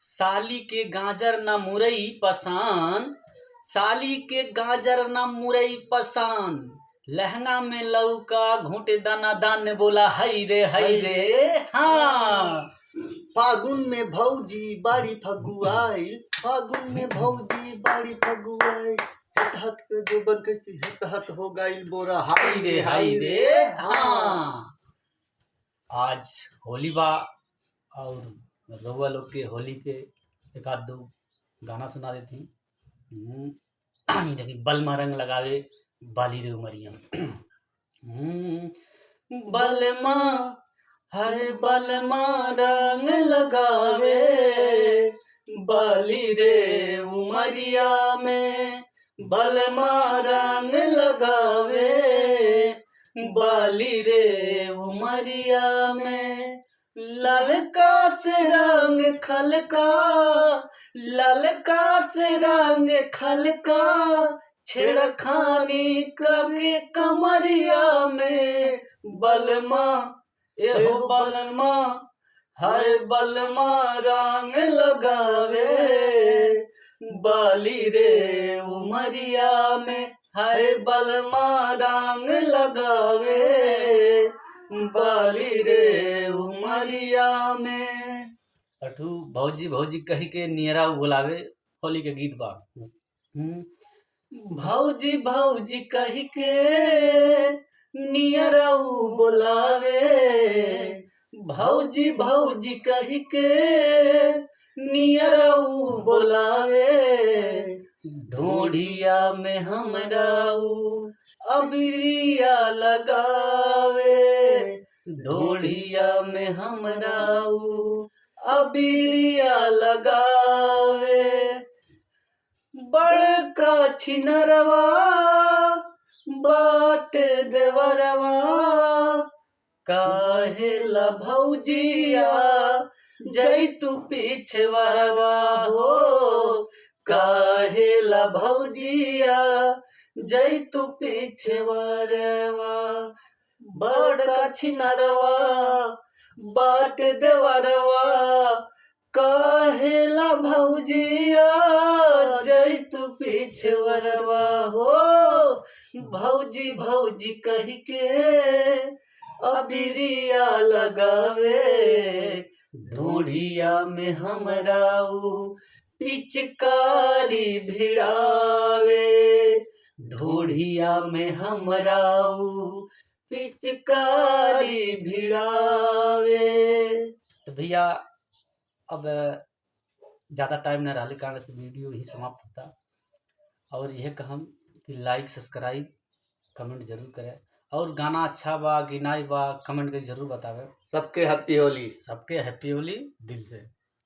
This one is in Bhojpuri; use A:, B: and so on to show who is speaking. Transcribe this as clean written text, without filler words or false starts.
A: साली के गाजर ना मुरई पसान, साली के गाजर ना मुरई पसान, लहंगा में लौका घूंटे दाना दान ने बोला हई रे हाँ।
B: फागुन में भौजी बाड़ी फगुआई, फागुन में भौजी बाड़ी फगुआई, हत के जोबन कैसी हत हो गई बोरा
A: हाय रे हाँ। आज होली बा और रउआ लोग के होली के एक आध दो गाना सुना देती। देखी बलमा रंग लगावे बाली रे उमरिया। बलमा हरे बलमा रंग लगावे बाली रे उमरिया में, बलमा रंग लगावे बाली रे उमरिया में। ललका से रंग खलका, ललका से रंग खलका, छेड़खानी करके कमरिया में। बलमा एहो बलमा हाय बलमा रंग लगावे बाली रे उमरिया में, हाय बलमा रंग लगावे बाली रे उमरिया में। अठू भौजी भौजी कही के नियरा बोलावे होली के गीत बा। भौजी भौजी कही के नियरा बोलावे, भौजी भौजी कही के नियरा बोलावे, ढोढ़िया में हमरा अबिरिया लगावे, ढोढ़िया में हमरा अबिरिया लगावे। बड़का छिनरवा बाट देवरवा, काहेला भौजिया जैतु पीछेवरवा हो, काहेला भौजिया जैतु पीछेवरवा। बड़का छिनरवा बाट देवरवा, काहेला भौजिया जैतु पीछेवरवा हो। भौजी भौजी कही के अबिरिया लगावे, ढूढ़िया में हमरा पिचकारी भिड़ावे, ढूढ़िया में हमरा पिचकारी भिड़ावे। तो भैया अब ज़्यादा टाइम न रहने कारण से वीडियो ही समाप्त होता। और यह कहम कि लाइक सब्सक्राइब कमेंट जरूर करें, और गाना अच्छा बा गिनाई बा कमेंट करके जरूर बतावे।
B: सबके हैप्पी होली,
A: सबके हैप्पी होली दिल से।